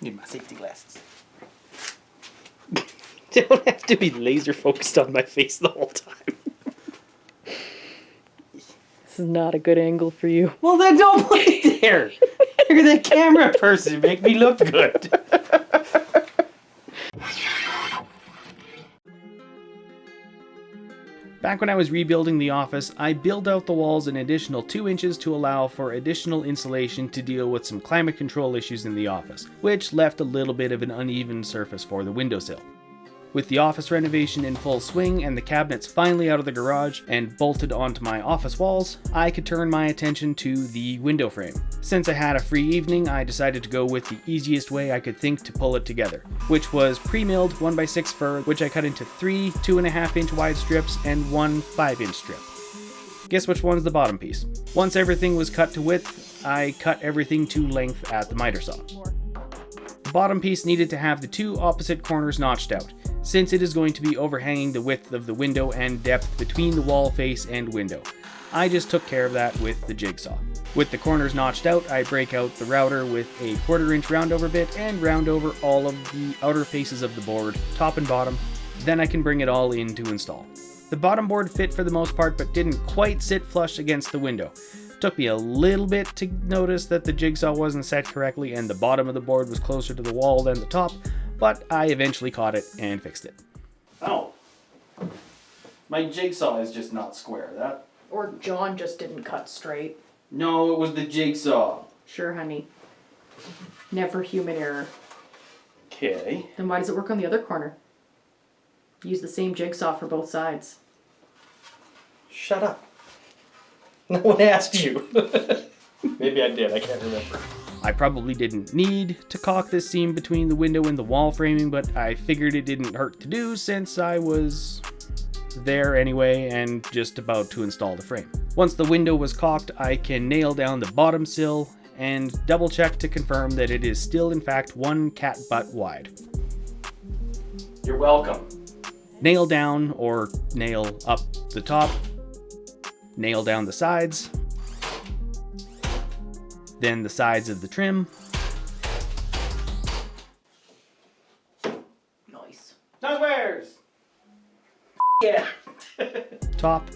Need my safety glasses. They don't have to be laser focused on my face the whole time. This is not a good angle for you. Well, then don't put it there. You're the camera person. Make me look good. Back when I was rebuilding the office, I built out the walls an additional 2 inches to allow for additional insulation to deal with some climate control issues in the office, which left a little bit of an uneven surface for the windowsill. With the office renovation in full swing and the cabinets finally out of the garage and bolted onto my office walls, I could turn my attention to the window frame. Since I had a free evening, I decided to go with the easiest way I could think to pull it together, which was pre-milled 1x6 fir, which I cut into 3 2.5 inch wide strips and 1 5-inch strip. Guess which one's the bottom piece? Once everything was cut to width, I cut everything to length at the miter saw. The bottom piece needed to have the 2 opposite corners notched out, since it is going to be overhanging the width of the window and depth between the wall face and window. I just took care of that with the jigsaw. With the corners notched out, I break out the router with a 1/4 inch roundover bit and round over all of the outer faces of the board, top and bottom. Then I can bring it all in to install. The bottom board fit for the most part, but didn't quite sit flush against the window. Took me a little bit to notice that the jigsaw wasn't set correctly and the bottom of the board was closer to the wall than the top, but I eventually caught it and fixed it. Oh, my jigsaw is just not square. That. Or John just didn't cut straight. No, it was the jigsaw. Sure, honey. Never human error. Okay. Then why does it work on the other corner? Use the same jigsaw for both sides. Shut up. No one asked you. Maybe I did, I can't remember. I probably didn't need to caulk this seam between the window and the wall framing, but I figured it didn't hurt to do since I was there anyway and just about to install the frame. Once the window was caulked, I can nail down the bottom sill and double check to confirm that it is still in fact 1 cat butt wide. You're welcome. Nail down or nail up the top, nail down the sides, then the sides of the trim. Nice. No squares! Yeah. Top.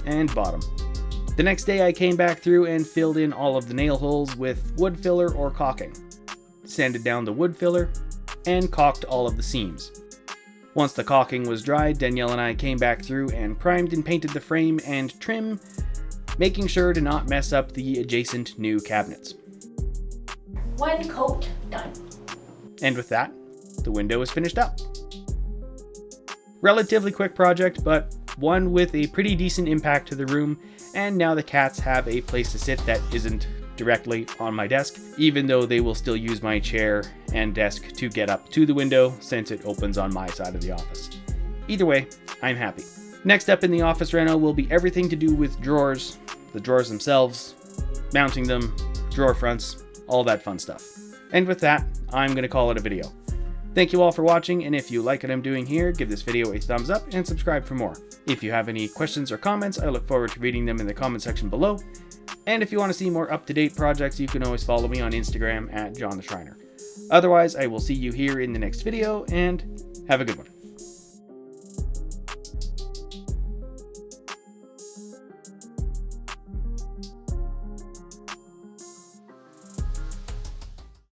And bottom. The next day I came back through and filled in all of the nail holes with wood filler or caulking. Sanded down the wood filler and caulked all of the seams. Once the caulking was dried, Danielle and I came back through and primed and painted the frame and trim, making sure to not mess up the adjacent new cabinets. 1 coat done. And with that, the window is finished up. Relatively quick project, but one with a pretty decent impact to the room, and now the cats have a place to sit that isn't directly on my desk, even though they will still use my chair and desk to get up to the window since it opens on my side of the office. Either way, I'm happy. Next up in the office reno will be everything to do with drawers, the drawers themselves, mounting them, drawer fronts, all that fun stuff. And with that, I'm going to call it a video. Thank you all for watching, and if you like what I'm doing here, give this video a thumbs up and subscribe for more. If you have any questions or comments, I look forward to reading them in the comment section below. And if you want to see more up-to-date projects, you can always follow me on Instagram at John the Schreiner. Otherwise, I will see you here in the next video, and have a good one.